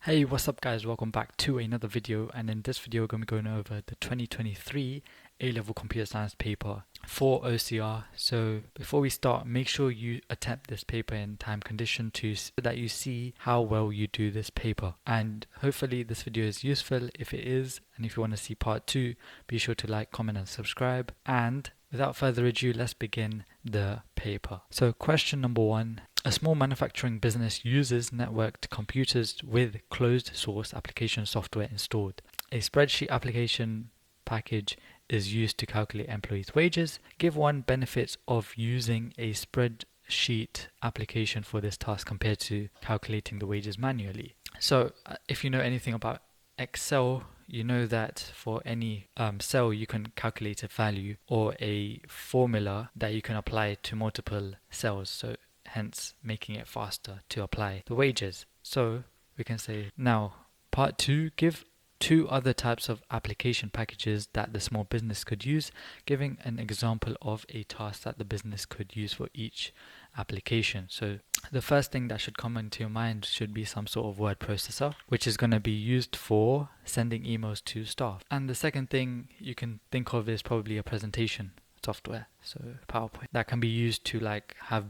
Hey, what's up guys? Welcome back to another video, and in this video we're going to be going over the 2023 A-Level Computer Science paper for OCR. So before we start, make sure you attempt this paper in time condition so that you see how well you do this paper. And hopefully this video is useful. If it is, and if you want to see part 2, be sure to like, comment and subscribe. And without further ado, let's begin the paper. So question number 1. A small manufacturing business uses networked computers with closed source application software installed. A spreadsheet application package is used to calculate employees' wages. Give one benefits of using a spreadsheet application for this task compared to calculating the wages manually. So if you know anything about Excel, you know that for any cell you can calculate a value or a formula that you can apply to multiple cells, so hence making it faster to apply the wages. So we can say now part 2, give 2 other types of application packages that the small business could use, giving an example of a task that the business could use for each application. So the first thing that should come into your mind should be some sort of word processor, which is going to be used for sending emails to staff. And the second thing you can think of is probably a presentation software, so PowerPoint, that can be used to have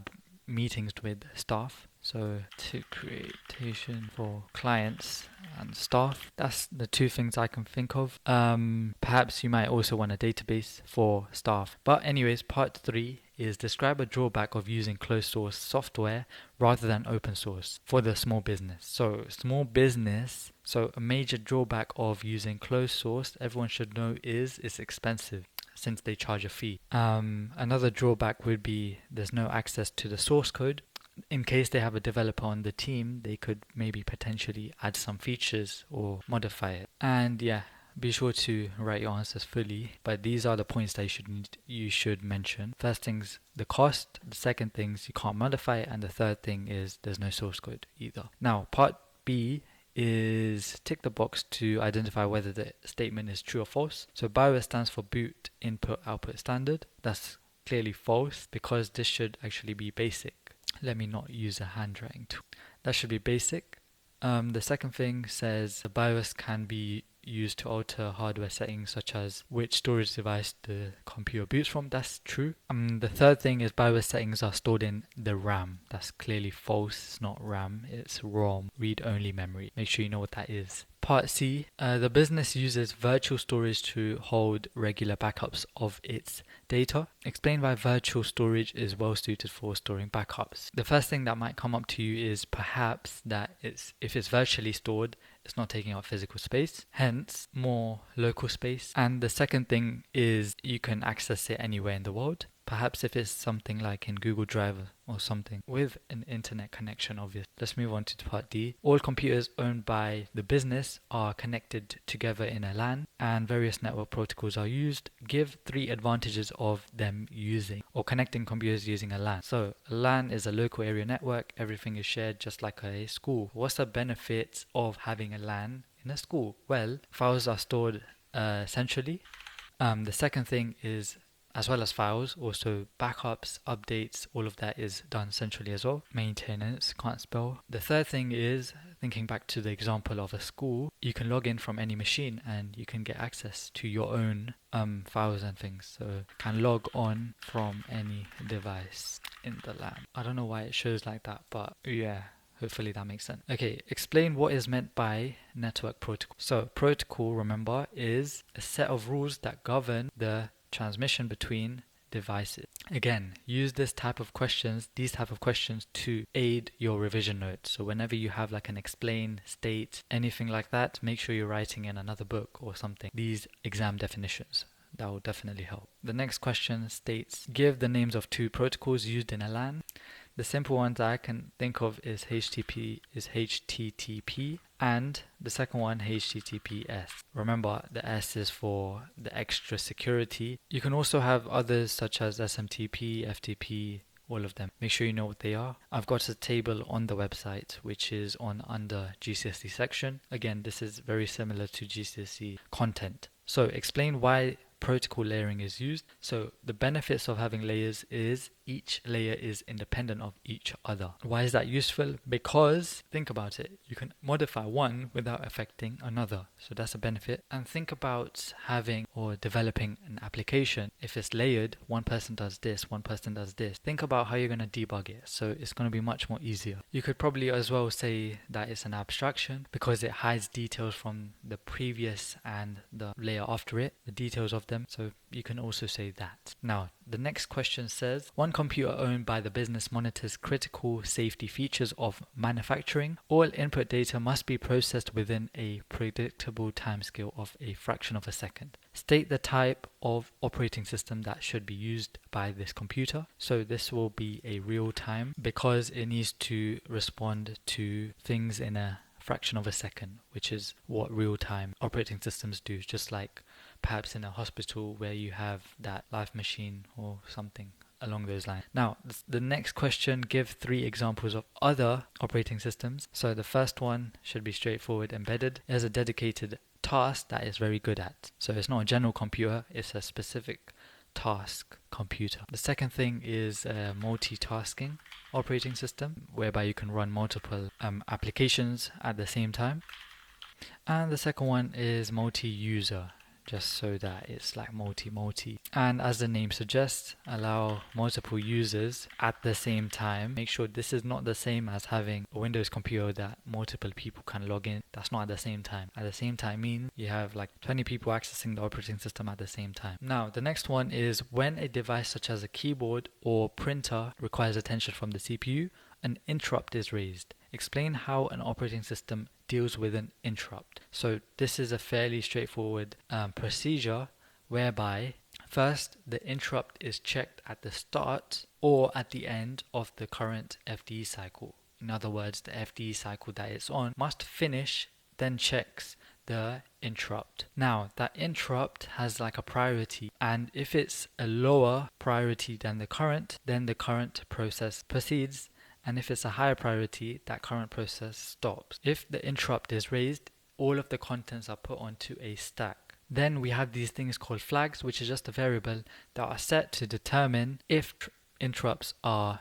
meetings with staff. So to create presentation for clients and staff, that's the 2 things I can think of. Perhaps you might also want a database for staff. But anyways, part 3 is describe a drawback of using closed source software rather than open source for the small business. So small business, so a major drawback of using closed source, everyone should know, is it's expensive since they charge a fee. Another drawback would be there's no access to the source code. In case they have a developer on the team, they could maybe potentially add some features or modify it. And yeah, be sure to write your answers fully, but these are the points that you should mention. First thing's the cost, the second thing's you can't modify it, and the third thing is there's no source code either. Now part B is tick the box to identify whether the statement is true or false. So BIOS stands for boot input output standard. That's clearly false because this should actually be basic. Let me not use a handwriting tool. That should be basic. The second thing says the BIOS can be used to alter hardware settings such as which storage device the computer boots from. That's true. The third thing is BIOS settings are stored in the RAM. That's clearly false. It's not RAM, it's ROM, read-only memory. Make sure you know what that is. Part C, the business uses virtual storage to hold regular backups of its data. Explain why virtual storage is well suited for storing backups. The first thing that might come up to you is perhaps that if it's virtually stored, it's not taking up physical space, hence more local space. And the second thing is you can access it anywhere in the world. Perhaps if it's something like in Google Drive or something with an internet connection, obviously. Let's move on to part D. All computers owned by the business are connected together in a LAN and various network protocols are used. Give 3 advantages of them using or connecting computers using a LAN. So a LAN is a local area network. Everything is shared just like a school. What's the benefit of having a LAN in a school? Well, files are stored centrally. The second thing is, as well as files, also backups, updates, all of that is done centrally as well. Maintenance, can't spell. The third thing is, thinking back to the example of a school, you can log in from any machine and you can get access to your own files and things. So you can log on from any device in the LAN. I don't know why it shows like that, but yeah. Hopefully that makes sense. Okay, explain what is meant by network protocol. So protocol, remember, is a set of rules that govern the transmission between devices. Again, use these type of questions to aid your revision notes. So whenever you have an explain, state, anything like that, make sure you're writing in another book or something these exam definitions. That will definitely help. The next question states, give the names of 2 protocols used in a LAN. The simple ones that I can think of is HTTP and the second one HTTPS. Remember, the S is for the extra security. You can also have others such as SMTP, FTP, all of them. Make sure you know what they are. I've got a table on the website which is under GCSE section. Again, this is very similar to GCSE content. So explain why protocol layering is used. So the benefits of having layers is each layer is independent of each other. Why is that useful? Because think about it, you can modify one without affecting another. So that's a benefit. And think about having or developing an application. If it's layered, one person does this, one person does this. Think about how you're going to debug it. So it's going to be much more easier. You could probably as well say that it's an abstraction because it hides details from the previous and the layer after it, the details of them. So you can also say that. Now, the next question says, one computer owned by the business monitors critical safety features of manufacturing. All input data must be processed within a predictable timescale of a fraction of a second. State the type of operating system that should be used by this computer. So this will be a real time because it needs to respond to things in a fraction of a second, which is what real-time operating systems do, just like perhaps in a hospital where you have that live machine or something along those lines. Now, the next question, give 3 examples of other operating systems. So the first one should be straightforward, embedded. It has a dedicated task that it's very good at. So it's not a general computer, it's a specific task computer. The second thing is a multitasking operating system whereby you can run multiple applications at the same time. And the second one is multi-user, just so that it's like multi. And as the name suggests, allow multiple users at the same time. Make sure this is not the same as having a Windows computer that multiple people can log in. That's not at the same time. At the same time means you have like 20 people accessing the operating system at the same time. Now, the next one is when a device such as a keyboard or printer requires attention from the CPU, an interrupt is raised. Explain how an operating system deals with an interrupt. So this is a fairly straightforward procedure whereby first the interrupt is checked at the start or at the end of the current FDE cycle. In other words, the FDE cycle that it's on must finish, then checks the interrupt. Now, that interrupt has like a priority, and if it's a lower priority than the current, then the current process proceeds. And if it's a higher priority, that current process stops. If the interrupt is raised, all of the contents are put onto a stack. Then we have these things called flags, which is just a variable that are set to determine if interrupts are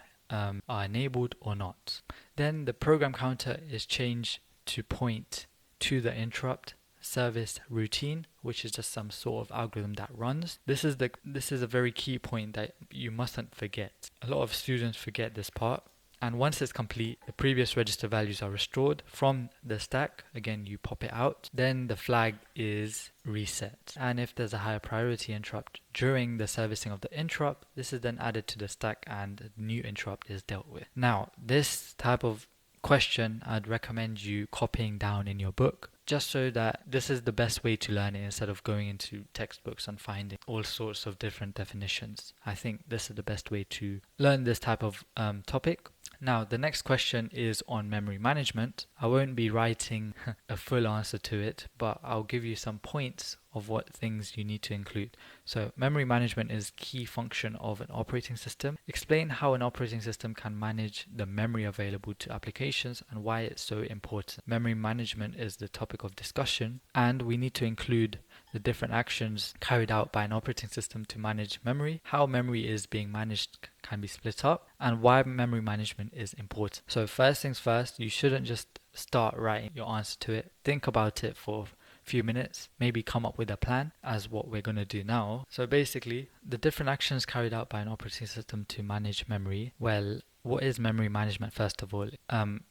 enabled or not. Then the program counter is changed to point to the interrupt service routine, which is just some sort of algorithm that runs. This is a very key point that you mustn't forget. A lot of students forget this part. And once it's complete, the previous register values are restored from the stack. Again, you pop it out. Then the flag is reset. And if there's a higher priority interrupt during the servicing of the interrupt, this is then added to the stack and the new interrupt is dealt with. Now, this type of question I'd recommend you copying down in your book, just so that this is the best way to learn it instead of going into textbooks and finding all sorts of different definitions. I think this is the best way to learn this type of topic. Now, the next question is on memory management. I won't be writing a full answer to it, but I'll give you some points of what things you need to include. So, memory management is a key function of an operating system. Explain how an operating system can manage the memory available to applications and why it's so important. Memory management is the topic of discussion, and we need to include the different actions carried out by an operating system to manage memory, how memory is being managed can be split up, and why memory management is important. So first things first, you shouldn't just start writing your answer to it. Think about it for a few minutes, maybe come up with a plan as what we're going to do now. So basically, the different actions carried out by an operating system to manage memory. Well, what is memory management first of all?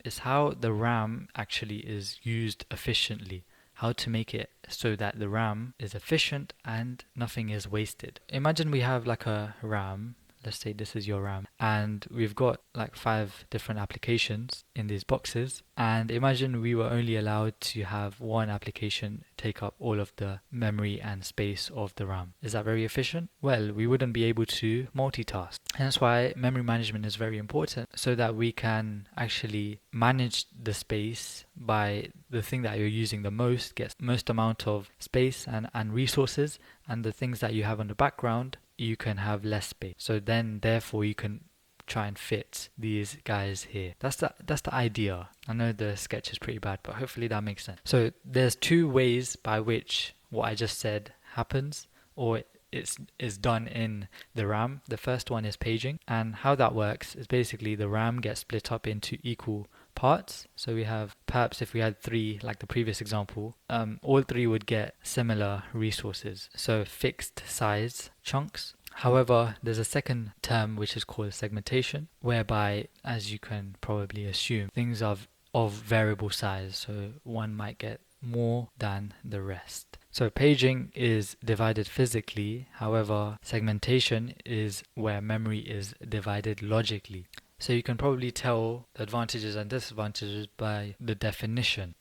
It's how the RAM actually is used efficiently. How to make it so that the RAM is efficient and nothing is wasted. Imagine we have like a RAM, let's say this is your RAM, and we've got like 5 different applications in these boxes, and imagine we were only allowed to have one application take up all of the memory and space of the RAM. Is that very efficient? Well, we wouldn't be able to multitask. Hence why memory management is very important, so that we can actually manage the space by the thing that you're using the most gets most amount of space and resources, and the things that you have on the background you can have less space. So then therefore you can try and fit these guys here. That's the idea. I know the sketch is pretty bad, but hopefully that makes sense. So there's 2 ways by which what I just said happens, or is done in the RAM. The first one is paging, and how that works is basically the RAM gets split up into equal parts. So we have, perhaps if we had 3 like the previous example, all 3 would get similar resources, so fixed size chunks. However, there's a second term which is called segmentation, whereby, as you can probably assume, things are of variable size, so one might get more than the rest. So paging is divided physically, however, segmentation is where memory is divided logically. So you can probably tell the advantages and disadvantages by the definition.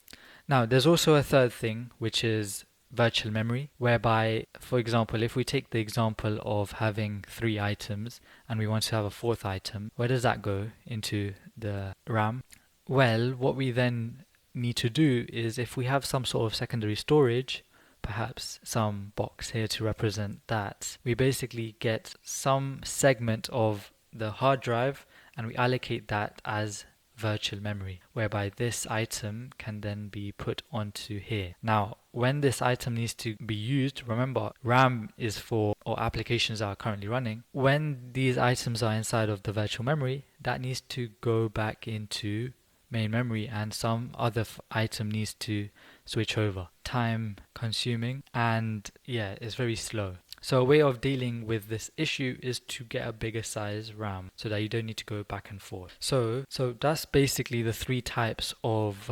Now, there's also a third thing, which is virtual memory, whereby, for example, if we take the example of having 3 items and we want to have a 4th item, where does that go? Into the RAM. Well, what we then need to do is, if we have some sort of secondary storage, perhaps some box here to represent that, we basically get some segment of the hard drive and we allocate that as virtual memory, whereby this item can then be put onto here. Now, when this item needs to be used, remember, RAM is for or applications that are currently running. When these items are inside of the virtual memory, that needs to go back into main memory, and some other item needs to switch over. Time consuming, and yeah, it's very slow. So a way of dealing with this issue is to get a bigger size RAM so that you don't need to go back and forth. So that's basically the 3 types of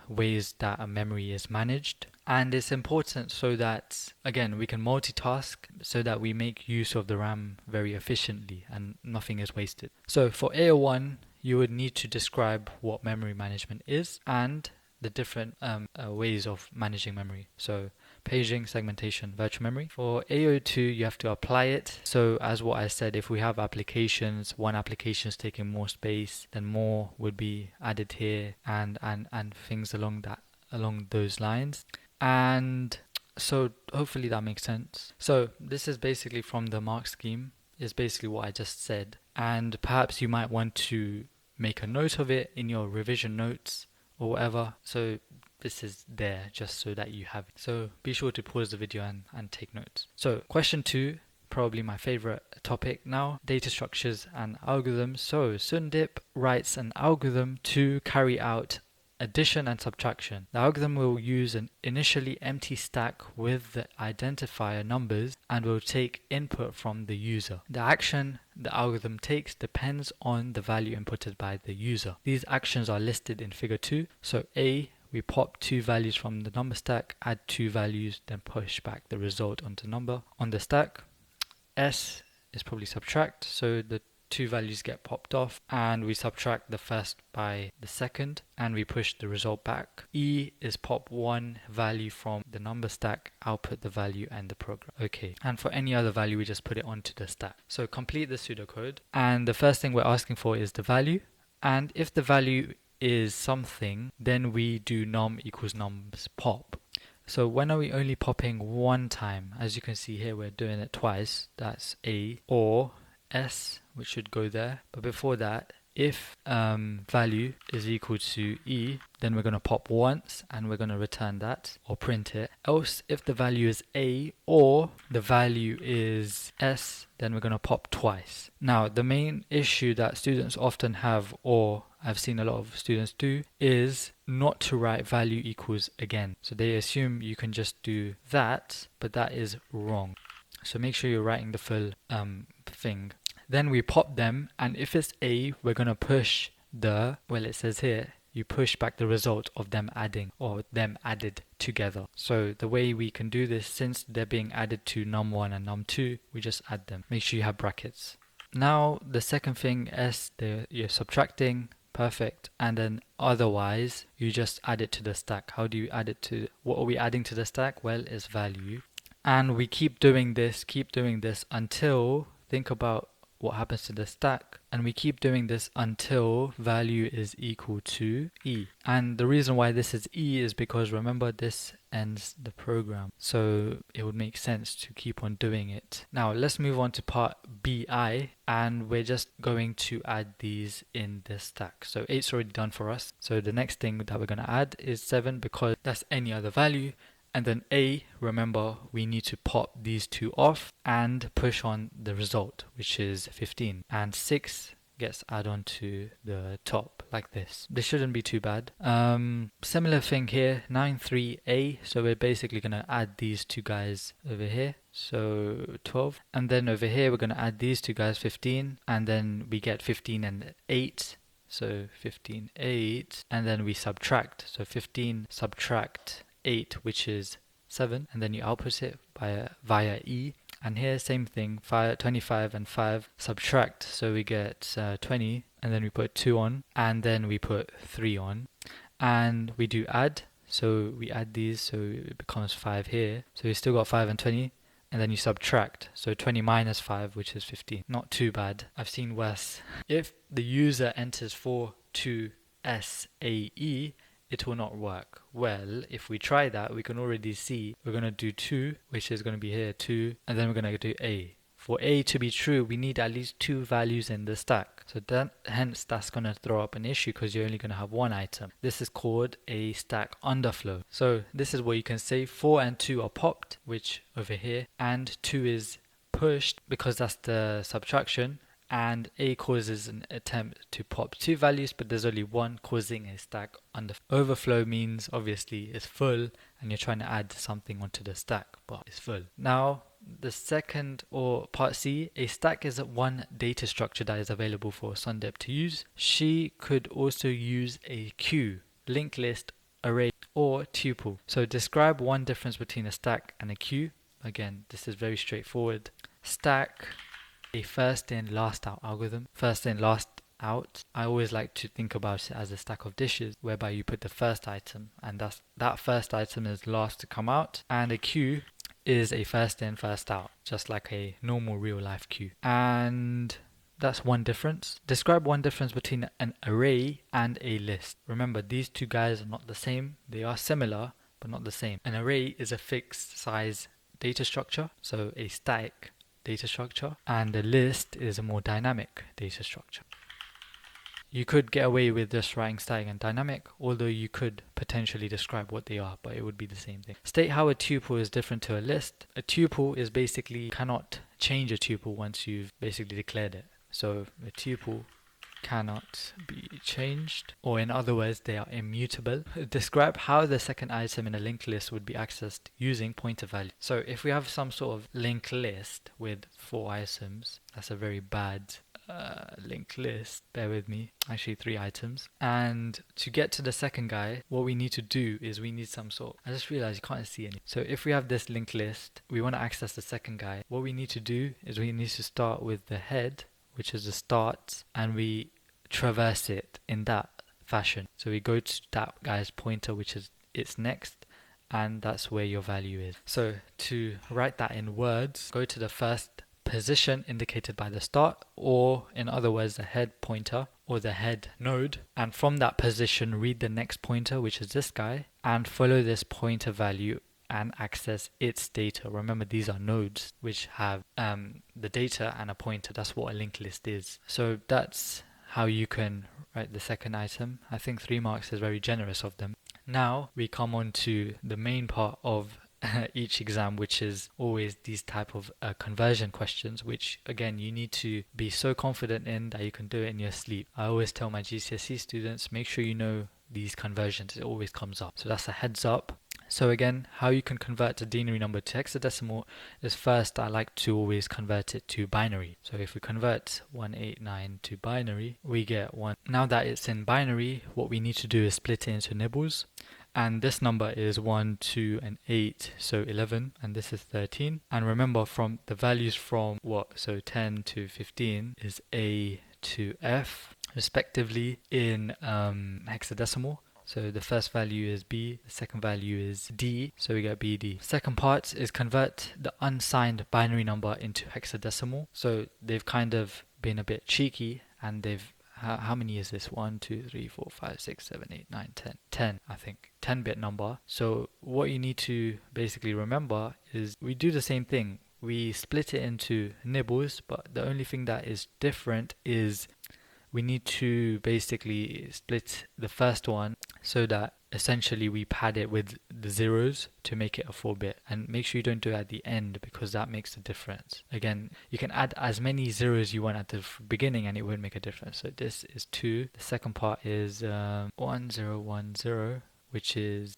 ways that a memory is managed. And it's important so that, again, we can multitask so that we make use of the RAM very efficiently and nothing is wasted. So for AO1, you would need to describe what memory management is and the different ways of managing memory. So paging, segmentation, virtual memory. For AO2, you have to apply it. So as what I said, if we have applications, one application is taking more space, then more would be added here, and things along those lines. And so hopefully that makes sense. So this is basically from the mark scheme, is basically what I just said. And perhaps you might want to make a note of it in your revision notes or whatever. So this is there just so that you have it. So be sure to pause the video and take notes. So question 2, probably my favorite topic now, data structures and algorithms. So Sundip writes an algorithm to carry out addition and subtraction. The algorithm will use an initially empty stack with the identifier numbers and will take input from the user. The action the algorithm takes depends on the value inputted by the user. These actions are listed in figure 2. So A, we pop 2 values from the number stack, add 2 values, then push back the result onto number on the stack. S is probably subtract, so the 2 values get popped off and we subtract the first by the second and we push the result back. E is pop 1 value from the number stack, output the value and the program. Okay, and for any other value we just put it onto the stack. So complete the pseudocode, and the first thing we're asking for is the value, and if the value is something, then we do num equals nums pop. So when are we only popping one time? As you can see here, we're doing it twice. That's A, or S, which should go there. But before that, if value is equal to E, then we're going to pop once and we're going to return that or print it. Else, if the value is A or the value is S, then we're going to pop twice. Now, the main issue that students often have, or I've seen a lot of students do, is not to write value equals again. So they assume you can just do that, but that is wrong. So make sure you're writing the full thing. Then we pop them, and if it's A, we're going to push the, well, it says here, you push back the result of them adding, or them added together. So the way we can do this, since they're being added to num1 and num2, we just add them. Make sure you have brackets. Now the second thing, S, you're subtracting, perfect, and then otherwise you just add it to the stack. How do you add it to, what are we adding to the stack? Well, it's value. And we keep doing this until, think about what happens to the stack, and we keep doing this until value is equal to E. And the reason why this is E is because, remember, this ends the program, so it would make sense to keep on doing it. Now let's move on to part BI, and we're just going to add these in the stack. So 8's already done for us, so the next thing that we're going to add is 7, because that's any other value, And then A, remember we need to pop these two off and push on the result, which is 15. And 6 gets added on to the top like this. This shouldn't be too bad. Similar thing here, 93A. So we're basically going to add these two guys over here. So 12. And then over here we're going to add these two guys, 15. And then we get 15 and 8. So 15, 8. And then we subtract. So 15 subtract 8, which is 7. And then you output it via E. And here, same thing, 25 and 5 subtract, so we get 20, and then we put 2 on, and then we put 3 on, and we do add, so we add these, so it becomes 5 here, so we still got 5 and 20, and then you subtract, so 20 minus 5, which is 15. Not too bad, I've seen worse. If the user enters 42SAE, it will not work. Well, if we try that, we can already see we're going to do 2, which is going to be here 2, and then we're going to do A. For A to be true, we need at least 2 values in the stack. So hence that's going to throw up an issue because you're only going to have one item. This is called a stack underflow. So this is where you can say 4 and 2 are popped, which over here, and 2 is pushed because that's the subtraction. And A causes an attempt to pop 2 values, but there's only one, causing a stack underflow. Overflow means obviously it's full and you're trying to add something onto the stack, but it's full. Now, the second, or part C, a stack is one data structure that is available for Sundep to use. She could also use a queue, linked list, array, or tuple. So describe one difference between a stack and a queue. Again, this is very straightforward. Stack, a first in last out algorithm. First in last out, I always like to think about it as a stack of dishes whereby you put the first item and that first item is last to come out, and a queue is a first in first out, just like a normal real life queue. And that's one difference. Describe one difference between an array and a list. Remember, these two guys are not the same. They are similar but not the same. An array is a fixed size data structure, so a static data structure, and a list is a more dynamic data structure. You could get away with just writing static and dynamic, although you could potentially describe what they are, but it would be the same thing. State how a tuple is different to a list. A tuple is basically, cannot change a tuple once you've basically declared it. So a tuple cannot be changed, or in other words, they are immutable. Describe how the second item in a linked list would be accessed using pointer value. So if we have some sort of linked list with 4 items, that's a very bad linked list, bear with me, actually 3 items. And to get to the second guy, what we need to do is we need some sort, I just realized you can't see any. So if we have this linked list, we want to access the second guy, what we need to do is we need to start with the head, which is the start, and we traverse it in that fashion. So we go to that guy's pointer, which is its next, and that's where your value is. So to write that in words, go to the first position indicated by the start, or in other words, the head pointer or the head node, and from that position read the next pointer, which is this guy, and follow this pointer value and access its data. Remember, these are nodes which have the data and a pointer. That's what a linked list is. So that's how you can write the second item. I think 3 marks is very generous of them. Now we come on to the main part of each exam, which is always these type of conversion questions, which again you need to be so confident in that you can do it in your sleep. I always tell my GCSE students, make sure you know these conversions, it always comes up. So that's a heads up. So again, how you can convert a denary number to hexadecimal is, first I like to always convert it to binary. So if we convert 189 to binary, we get 1. Now that it's in binary, what we need to do is split it into nibbles. And this number is 1, 2, and 8, so 11, and this is 13. And remember, from the values from so 10 to 15 is A to F, respectively, in hexadecimal. So the first value is B, the second value is D, so we get BD. Second part is convert the unsigned binary number into hexadecimal. So they've kind of been a bit cheeky, and they've, how many is this? 1, 2, 3, 4, 5, 6, 7, 8, 9, 10. 10, I think. 10-bit number. So what you need to basically remember is we do the same thing. We split it into nibbles, but the only thing that is different is we need to basically split the first one so that essentially we pad it with the zeros to make it a 4-bit. And make sure you don't do it at the end, because that makes a difference. Again, you can add as many zeros you want at the beginning and it won't make a difference. So this is 2. The second part is 1010, which is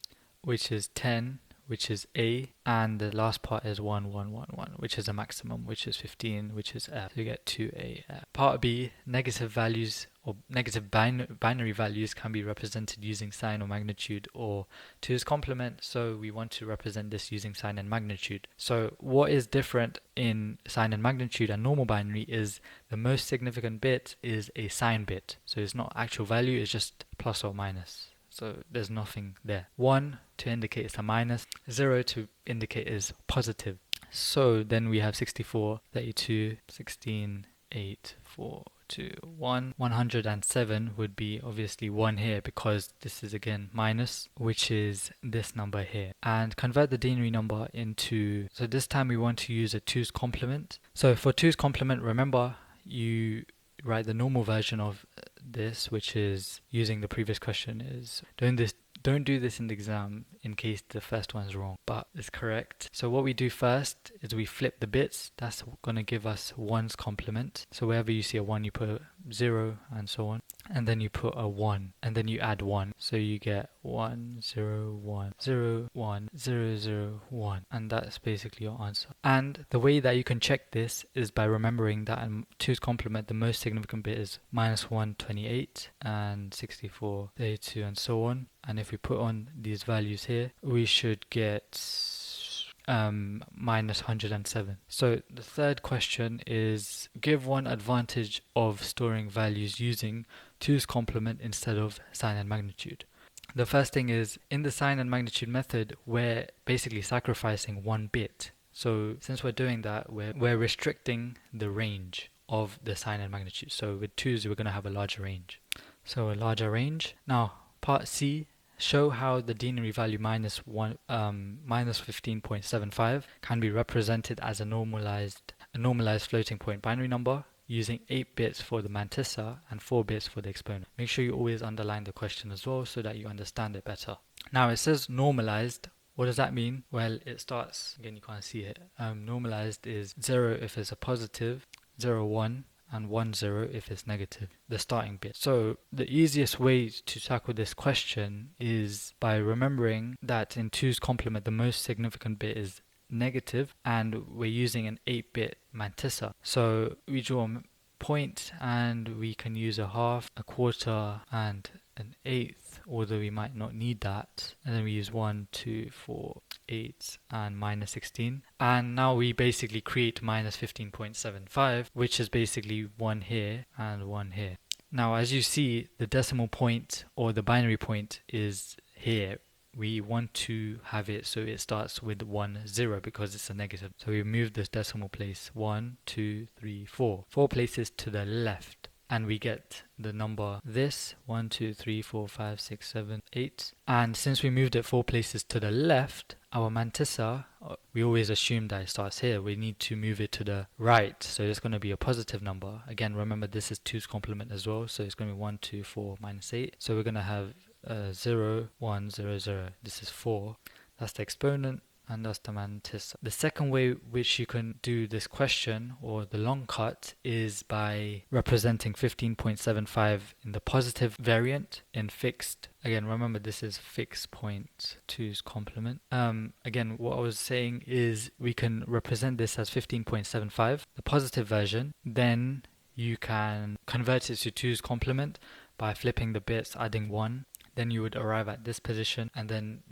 10, which is A, and the last part is 1111, which is a maximum, which is 15, which is F. So you get 2A F. Part B, negative values or negative binary values can be represented using sign or magnitude or 2's complement. So we want to represent this using sign and magnitude. So what is different in sign and magnitude and normal binary is the most significant bit is a sign bit. So it's not actual value, it's just plus or minus. So there's nothing there. 1 to indicate it's a minus, 0 to indicate is positive. So then we have 64, 32, 16, 8, 4, 2, 1. 107 would be obviously 1 here, because this is again minus, which is this number here. And convert the denary number into, so this time we want to use a 2's complement. So for 2's complement, remember you write the normal version of this, which is using the previous question, is don't do this in the exam in case the first one's wrong, but it's correct. So what we do first is we flip the bits. That's going to give us 1's complement. So wherever you see a 1, you put a 0 and so on, and then you put a 1, and then you add 1. So you get 1 0 1 0 1 0 0 1, and that's basically your answer. And the way that you can check this is by remembering that in 2's complement the most significant bit is -1 28 and 64 32 and so on. And if we put on these values here, we should get -107. So the third question is, give one advantage of storing values using 2's complement instead of sign and magnitude. The first thing is, in the sign and magnitude method, we're basically sacrificing 1 bit. So since we're doing that, we're restricting the range of the sign and magnitude. So with 2's, we're going to have a larger range. So a larger range. Now, part C, show how the denary value -15.75 can be represented as a normalized floating point binary number using 8 bits for the mantissa and 4 bits for the exponent. Make sure you always underline the question as well so that you understand it better. Now it says normalized. What does that mean? Well, it starts, again you can't see it, normalized is 0 if it's a positive, 0 1, and 1 0 if it's negative, the starting bit. So the easiest way to tackle this question is by remembering that in 2's complement the most significant bit is negative, and we're using an 8-bit mantissa. So we draw a point and we can use a half, a quarter, and an eighth, although we might not need that. And then we use 1, 2, 4, 8 and -16. And now we basically create -15.75, which is basically 1 here and 1 here. Now as you see, the decimal point or the binary point is here. We want to have it so it starts with 1 0 because it's a negative. So we move this decimal place 1, 2, 3, 4. 4 places to the left. And we get the number this 1, 2, 3, 4, 5, 6, 7, 8. And since we moved it 4 places to the left, our mantissa, we always assume that it starts here. We need to move it to the right. So it's going to be a positive number. Again, remember this is 2's complement as well. So it's going to be 1, 2, 4, -8. So we're going to have 0, 1, 0, 0. This is 4. That's the exponent. And that's the mantissa. The second way which you can do this question, or the long cut, is by representing 15.75 in the positive variant in fixed. Again, remember this is fixed point 2's complement. Again, what I was saying is we can represent this as 15.75, the positive version. Then you can convert it to 2's complement by flipping the bits, adding 1. Then you would arrive at this position, and then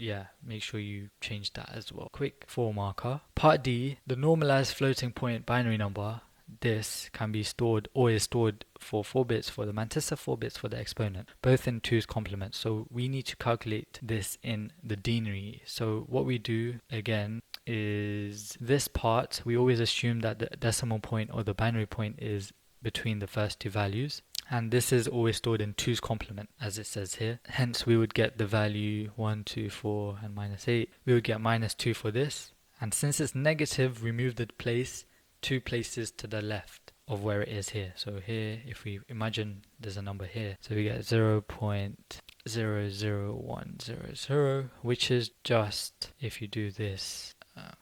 make sure you change that as well. Quick 4 marker. Part D, the normalized floating point binary number. This can be stored or is stored for 4 bits for the mantissa, 4 bits for the exponent, both in 2's complement. So we need to calculate this in the denary. So what we do again is this part, we always assume that the decimal point or the binary point is between the first 2 values. And this is always stored in 2's complement, as it says here. Hence, we would get the value 1, 2, 4, and -8. We would get -2 for this. And since it's negative, we move the place 2 places to the left of where it is here. So here, if we imagine there's a number here, so we get 0.0 0.00100, which is just, if you do this,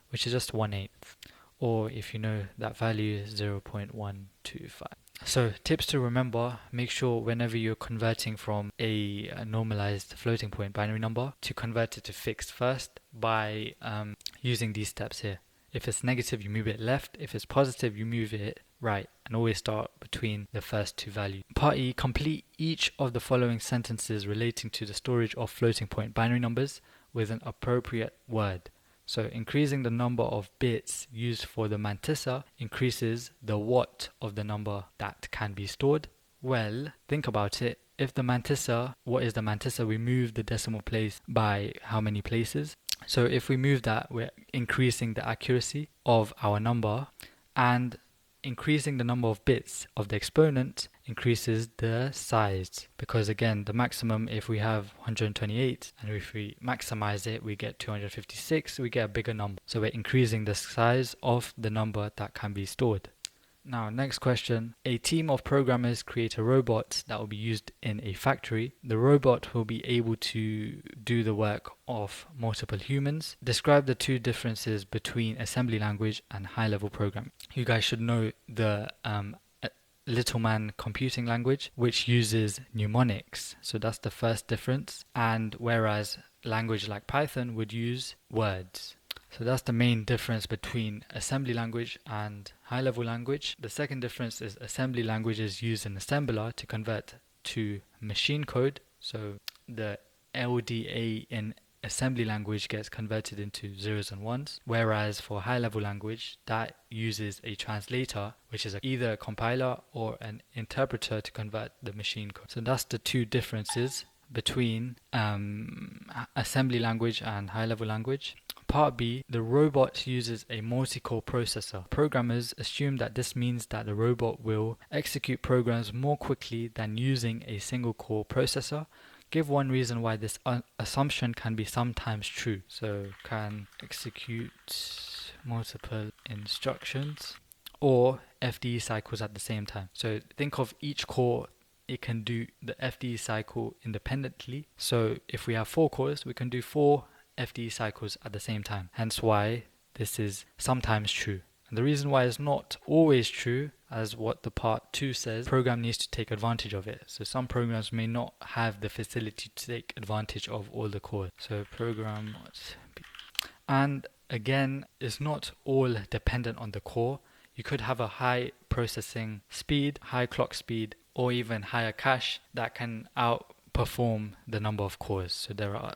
which is just 1/8, or if you know that value is 0.125. So tips to remember: make sure whenever you're converting from a normalized floating point binary number to convert it to fixed first by using these steps here. If it's negative, you move it left. If it's positive, you move it right, and always start between the first two values. Part E, complete each of the following sentences relating to the storage of floating point binary numbers with an appropriate word. So increasing the number of bits used for the mantissa increases the what of the number that can be stored. Well, think about it. If the mantissa, what is the mantissa? We move the decimal place by how many places? So if we move that, we're increasing the accuracy of our number, and increasing the number of bits of the exponent increases the size, because again, the maximum, if we have 128 and if we maximize it, we get 256, we get a bigger number. So we're increasing the size of the number that can be stored. Now, next question. A team of programmers create a robot that will be used in a factory. The robot will be able to do the work of multiple humans. Describe the two differences between assembly language and high-level programming. You guys should know the Little Man computing language, which uses mnemonics. So that's the first difference. And whereas language like Python would use words. So that's the main difference between assembly language and high-level language. The second difference is assembly languages use an assembler to convert to machine code. So the LDA in assembly language gets converted into zeros and ones, whereas for high-level language, that uses a translator, which is either a compiler or an interpreter to convert the machine code. So that's the two differences between assembly language and high-level language. Part B, the robot uses a multi-core processor. Programmers assume that this means that the robot will execute programs more quickly than using a single core processor. Give one reason why this assumption can be sometimes true. So can execute multiple instructions or FDE cycles at the same time. So think of each core, it can do the FDE cycle independently. So if we have 4 cores, we can do 4 FDE cycles at the same time. Hence why this is sometimes true. And the reason why it's not always true, as what the part 2 says, program needs to take advantage of it. So some programs may not have the facility to take advantage of all the cores. So program must be. And again, it's not all dependent on the core. You could have a high processing speed, high clock speed, or even higher cache that can outperform the number of cores. So there are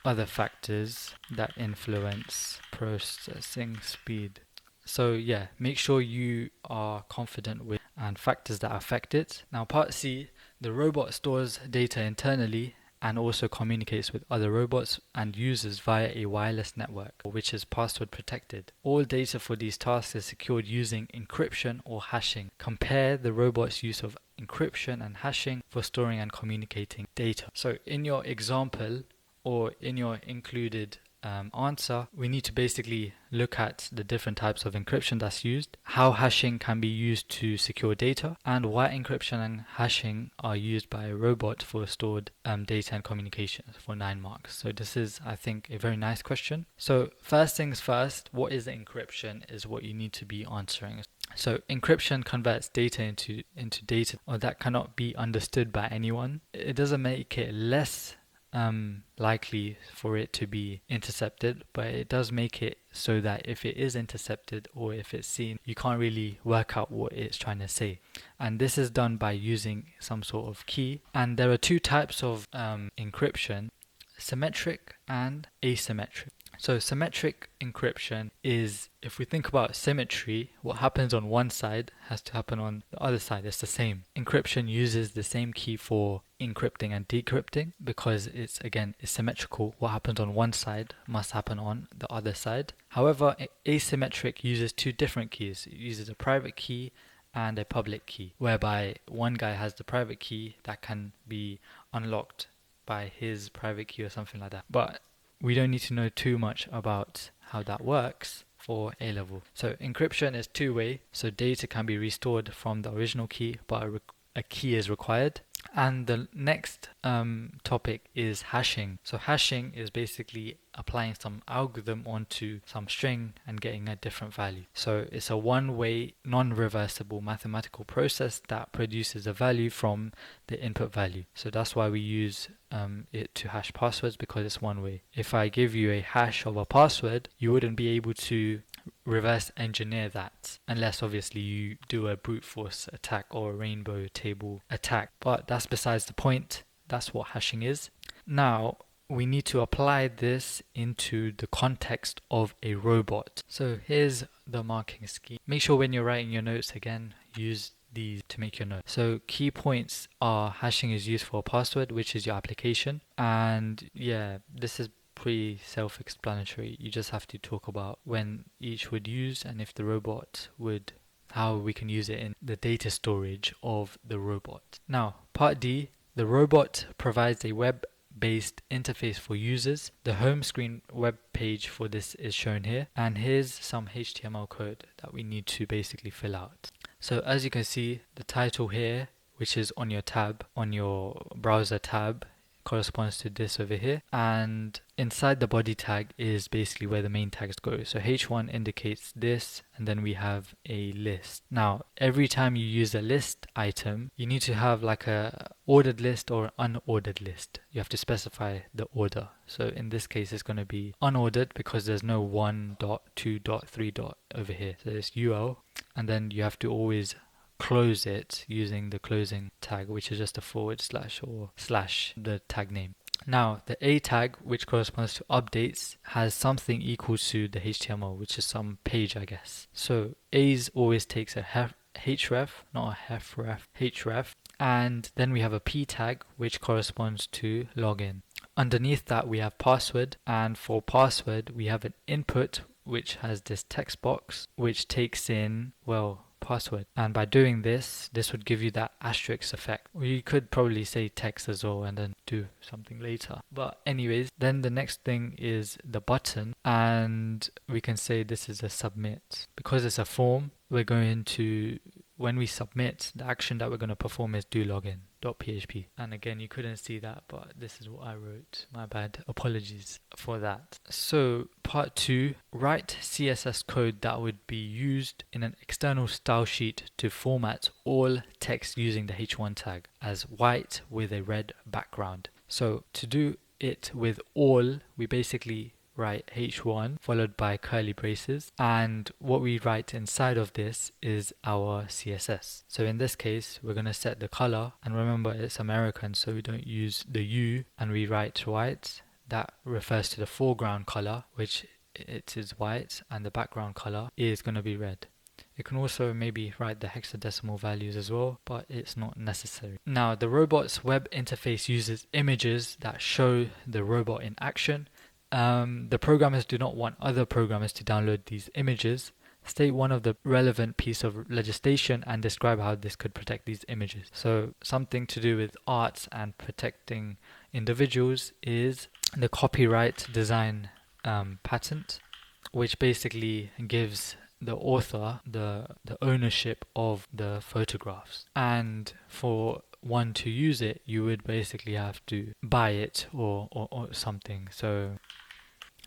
other factors that influence processing speed. So yeah, make sure you are confident with and factors that affect it. Now part C, the robot stores data internally and also communicates with other robots and users via a wireless network, which is password protected. All data for these tasks is secured using encryption or hashing. Compare the robot's use of encryption and hashing for storing and communicating data. So in your example or in your included answer, we need to basically look at the different types of encryption that's used, how hashing can be used to secure data, and why encryption and hashing are used by a robot for stored data and communication for 9 marks. So this is, I think, a very nice question. So first things first, what is encryption is what you need to be answering. So encryption converts data into data that cannot be understood by anyone. It doesn't make it less likely for it to be intercepted, but it does make it so that if it is intercepted or if it's seen, you can't really work out what it's trying to say. And this is done by using some sort of key. And there are 2 types of encryption: symmetric and asymmetric. So symmetric encryption is, if we think about symmetry, what happens on one side has to happen on the other side. It's the same. Encryption uses the same key for encrypting and decrypting because it's symmetrical. What happens on one side must happen on the other side. However, asymmetric uses 2 different keys. It uses a private key and a public key, whereby one guy has the private key that can be unlocked by his private key or something like that. But we don't need to know too much about how that works for A-level. So encryption is 2-way, so data can be restored from the original key, but a key is required. And the next topic is hashing. So hashing is basically applying some algorithm onto some string and getting a different value. So it's a one-way, non-reversible mathematical process that produces a value from the input value. So that's why we use it to hash passwords, because it's one way. If I give you a hash of a password, you wouldn't be able to reverse engineer that unless obviously you do a brute force attack or a rainbow table attack, but that's besides the point. That's what hashing is. Now we need to apply this into the context of a robot. So here's the marking scheme. Make sure when you're writing your notes, again, use these to make your notes. So key points are hashing is used for a password, which is your application, and yeah, this is pretty self-explanatory. You just have to talk about when each would use and if the robot would, how we can use it in the data storage of the robot. Now, part D, the robot provides a web-based interface for users. The home screen web page for this is shown here, and here's some HTML code that we need to basically fill out. So as you can see, the title here, which is on your tab, on your browser tab, corresponds to this over here, and inside the body tag is basically where the main tags go. So H1 indicates this, and then we have a list. Now every time you use a list item, you need to have like a ordered list or unordered list. You have to specify the order. So in this case it's going to be unordered because there's no 1 dot 2 dot 3 dot over here. So it's UL, and then you have to always close it using the closing tag, which is just a forward slash or slash the tag name. Now the A tag, which corresponds to updates, has something equal to the HTML, which is some page, I guess. So A's always takes a href, not a href, href, and then we have a P tag, which corresponds to login. Underneath that we have password, and for password we have an input which has this text box which takes in, well, password, and by doing this would give you that asterisk effect. Or you could probably say text as well and then do something later, but anyways, then the next thing is the button, and we can say this is a submit. Because it's a form, we're going to, when we submit, the action that we're going to perform is do login.php. And again, you couldn't see that, but this is what I wrote. My bad. Apologies for that. So part 2, write CSS code that would be used in an external style sheet to format all text using the H1 tag as white with a red background. So to do it with all, we basically write H1 followed by curly braces, and what we write inside of this is our CSS. So in this case we're going to set the color, and remember it's American, so we don't use the U, and we write white. That refers to the foreground color, which it is white, and the background color is going to be red. You can also maybe write the hexadecimal values as well, but it's not necessary. Now the robot's web interface uses images that show the robot in action. The programmers do not want other programmers to download these images. State one of the relevant piece of legislation and describe how this could protect these images. So something to do with arts and protecting individuals is the copyright design patent, which basically gives the author the ownership of the photographs, and for one to use it you would basically have to buy it or something. So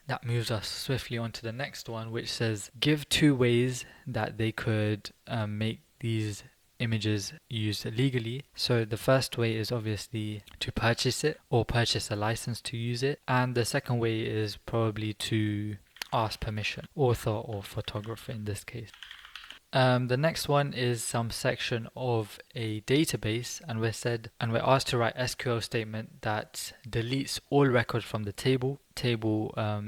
that moves us swiftly on to the next one, which says give 2 ways that they could make these images used legally. So the first way is obviously to purchase it or purchase a license to use it, and the second way is probably to ask permission, author or photographer in this case. The next one is some section of a database, and we're asked to write SQL statement that deletes all records from the table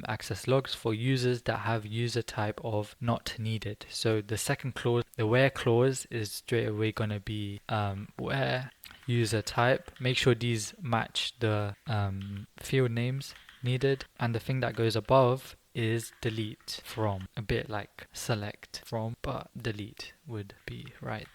access logs for users that have user type of not needed. So the second clause, the where clause, is straight away going to be where user type. Make sure these match the field names needed, and the thing that goes above is delete from, a bit like select from, but delete would be right.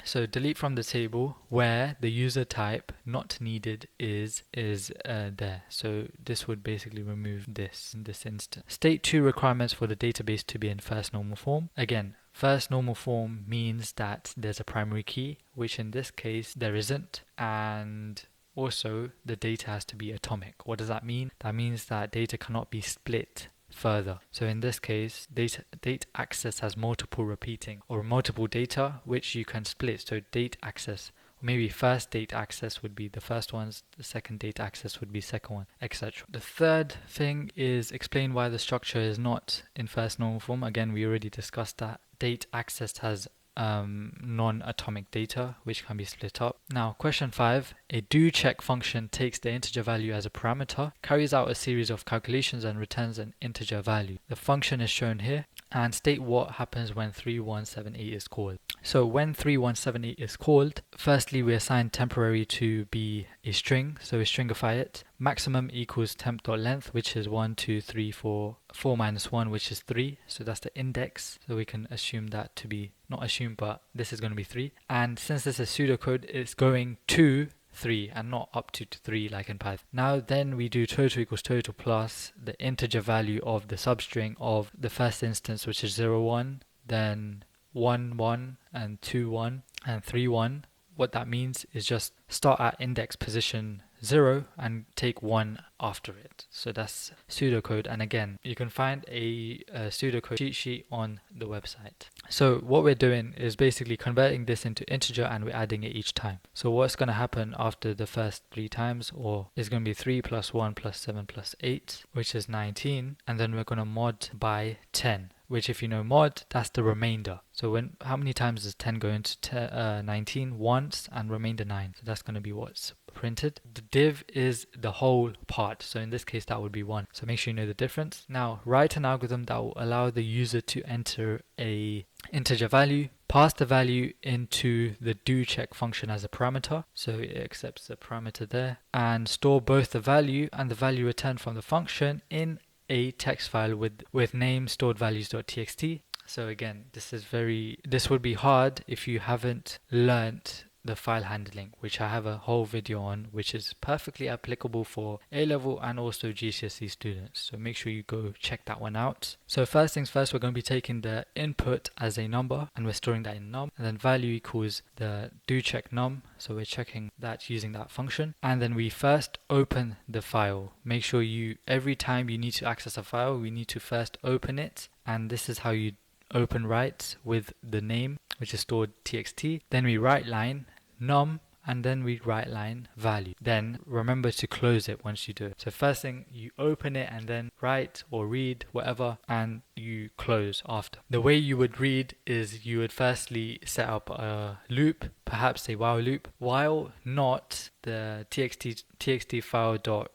So delete from the table where the user type not needed is there. So this would basically remove this in this instance. State 2 requirements for the database to be in first normal form. Again, First normal form means that there's a primary key, which in this case there isn't, and also the data has to be atomic. What does that mean? That means that data cannot be split further. So in this case, date access has multiple repeating or multiple data which you can split. So date access, maybe first date access would be the first ones, the second date access would be second one, etc. The third thing is explain why the structure is not in first normal form. Again, we already discussed that. Date access has non-atomic data which can be split up. Now question 5, a do check function takes the integer value as a parameter, carries out a series of calculations and returns an integer value. The function is shown here, and state what happens when 3178 is called. So when 3178 is called, firstly we assign temporary to be a string, so we stringify it. Maximum equals temp.length, which is 1, 2, 3, 4, 4 minus 1, which is 3, so that's the index, so we can assume that to be, not assume, but this is going to be 3. And since this is pseudocode, it's going to 3 and not up to 3 like in Python. Now then we do total equals total plus the integer value of the substring of the first instance, which is 0, 1, then 1, 1, and 2, 1, and 3, 1. What that means is just start at index position 0 and take 1 after it. So that's pseudocode, and again you can find a pseudocode cheat sheet on the website. So what we're doing is basically converting this into integer and we're adding it each time. So what's going to happen after the first 3 times, or is going to be 3 plus 1 plus 7 plus 8, which is 19, and then we're going to mod by 10, which if you know mod, that's the remainder. So how many times does 10 go into 19? Once, and remainder 9. So that's going to be what's printed. The div is the whole part, so in this case that would be 1. So make sure you know the difference. Now write an algorithm that will allow the user to enter a integer value, pass the value into the do check function as a parameter, so it accepts the parameter there, and store both the value and the value returned from the function in a text file with name stored values.txt. So again, this would be hard if you haven't learnt the file handling, which I have a whole video on, which is perfectly applicable for A-level and also GCSE students. So make sure you go check that one out. So first things first, we're going to be taking the input as a number and we're storing that in num, and then value equals the do check num. So we're checking that using that function, and then we first open the file. Make sure every time you need to access a file, we need to first open it, and this is how you open write with the name, which is stored txt. Then we write line num, and then we write line value. Then remember to close it once you do it. So first thing, you open it and then write or read whatever, and you close after. The way you would read is you would firstly set up a loop, perhaps a while loop, while not the txt file dot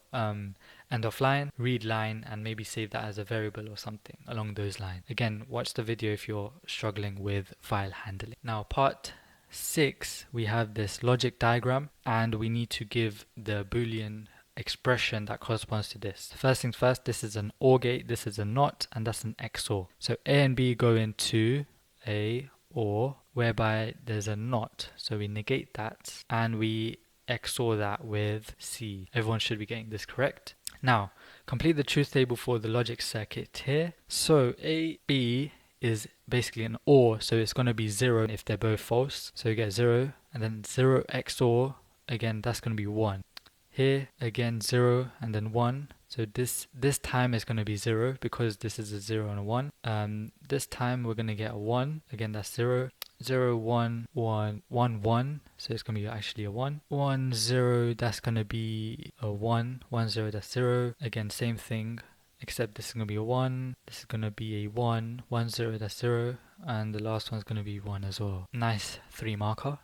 end of line, read line, and maybe save that as a variable or something along those lines. Again, watch the video if you're struggling with file handling. Now part 6, we have this logic diagram, and we need to give the Boolean expression that corresponds to this. First things first, this is an OR gate, this is a NOT, and that's an XOR. So A and B go into a OR, whereby there's a NOT, so we negate that and we XOR that with C. Everyone should be getting this correct. Now complete the truth table for the logic circuit here. So A, B is basically an OR, so it's going to be 0 if they're both false. So you get 0, and then 0 XOR, again that's going to be 1. Here again 0 and then 1. So this time is going to be 0 because this is a 0 and a 1. This time we're going to get a 1. Again that's 0. 0, 1, 1, 1, 1. So it's going to be actually a 1. 1, 0, that's going to be a 1. 1, 0, that's 0. Again, same thing, except this is going to be a 1. This is going to be a 1. 1, 0, that's 0. And the last one's going to be 1 as well. Nice 3 marker.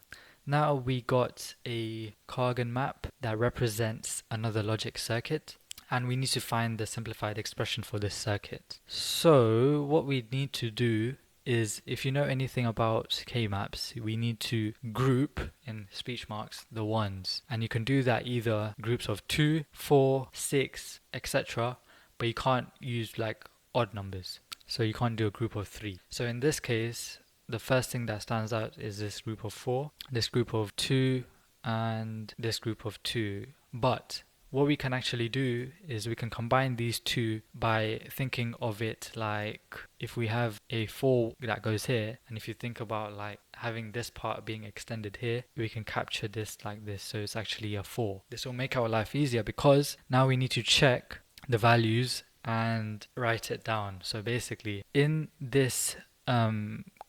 Now we got a Kagan map that represents another logic circuit, and we need to find the simplified expression for this circuit. So what we need to do is, if you know anything about K-maps, we need to group, in speech marks, the ones. And you can do that either groups of 2, 4, 6, etc. But you can't use like odd numbers. So you can't do a group of 3. So in this case, the first thing that stands out is this group of 4, this group of 2, and this group of 2. But what we can actually do is we can combine these two by thinking of it like if we have a 4 that goes here, and if you think about like having this part being extended here, we can capture this like this, so it's actually a 4. This will make our life easier because now we need to check the values and write it down. So basically in this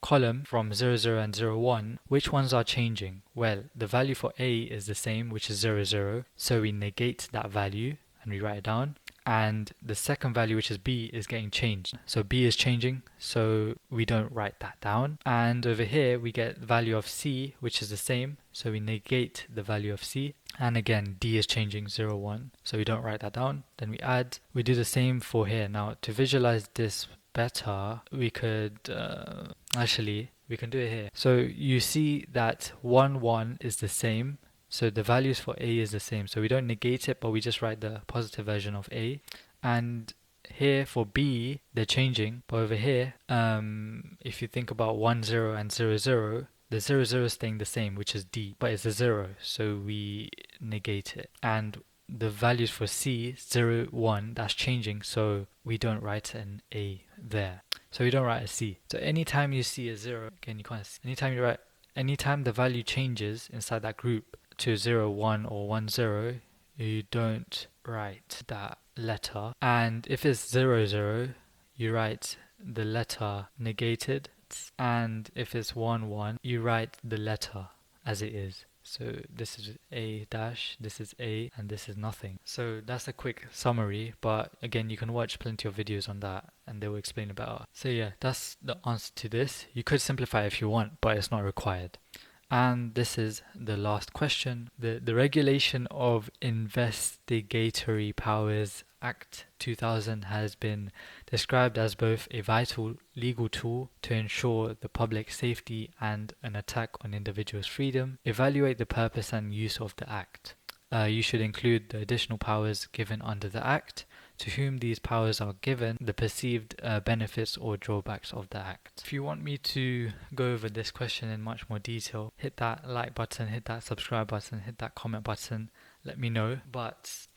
column from 0, 0 and 0, 1, which ones are changing? Well, the value for A is the same, which is 0, 0, so we negate that value and we write it down. And the second value, which is B, is getting changed. So B is changing, so we don't write that down. And over here we get the value of C, which is the same, so we negate the value of C. And again, D is changing, 0, 1, so we don't write that down. Then we add. We do the same for here. Now to visualize this better, we could we can do it here. So you see that 1, 1 is the same, so the values for A is the same, so we don't negate it, but we just write the positive version of A. And here for B, they're changing, but over here, if you think about 1, 0 and 0, 0, the 0, 0 is staying the same, which is D, but it's a 0, so we negate it. And the values for C, 0, 1, that's changing, so we don't write an A there. So we don't write a C. So anytime you see a 0, again you can't see, anytime the value changes inside that group to 0, 1 or 1, 0, you don't write that letter. And if it's 0, 0, you write the letter negated. And if it's 1, 1, you write the letter as it is. So this is A dash, this is A, and this is nothing. So that's a quick summary, but again, you can watch plenty of videos on that and they will explain it better. So yeah, that's the answer to this. You could simplify if you want, but it's not required. And this is the last question. The Regulation of Investigatory Powers Act 2000 has been described as both a vital legal tool to ensure the public safety and an attack on individuals' freedom. Evaluate the purpose and use of the Act. You should include the additional powers given under the Act, to whom these powers are given, the perceived benefits or drawbacks of the Act. If you want me to go over this question in much more detail, hit that like button, hit that subscribe button, hit that comment button, let me know. But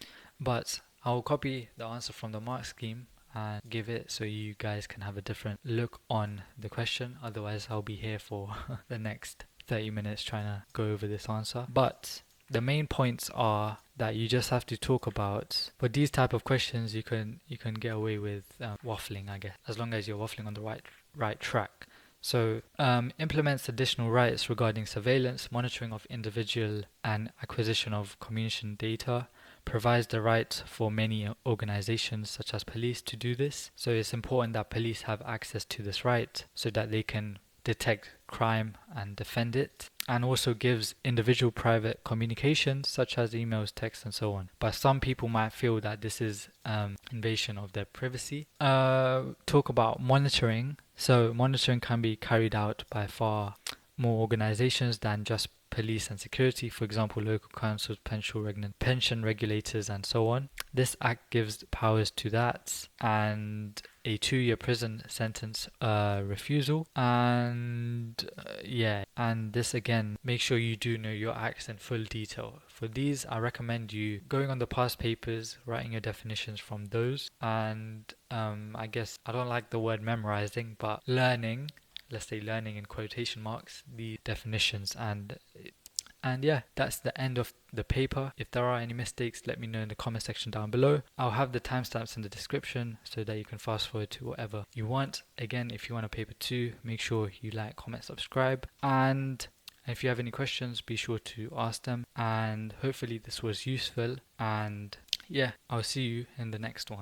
I'll copy the answer from the mark scheme and give it so you guys can have a different look on the question. Otherwise I'll be here for the next 30 minutes trying to go over this answer. But the main points are that you just have to talk about, for these type of questions you can get away with waffling, I guess, as long as you're waffling on the right track. So implements additional rights regarding surveillance, monitoring of individual and acquisition of communication data, provides the right for many organizations such as police to do this. So it's important that police have access to this right so that they can detect crime and defend it, and also gives individual private communications such as emails, texts and so on. But some people might feel that this is invasion of their privacy. Talk about monitoring. So monitoring can be carried out by far more organizations than just police and security, for example local councils, pension regulators and so on. This act gives powers to that, and a 2-year prison sentence refusal, and and this again, make sure you do know your acts in full detail. For these I recommend you going on the past papers, writing your definitions from those, and I guess I don't like the word memorizing, but learning, let's say learning in quotation marks, the definitions. And yeah, that's the end of the paper. If there are any mistakes, let me know in the comment section down below. I'll have the timestamps in the description so that you can fast forward to whatever you want. Again, if you want a paper 2, make sure you like, comment, subscribe. And if you have any questions, be sure to ask them. And hopefully this was useful. And yeah, I'll see you in the next one.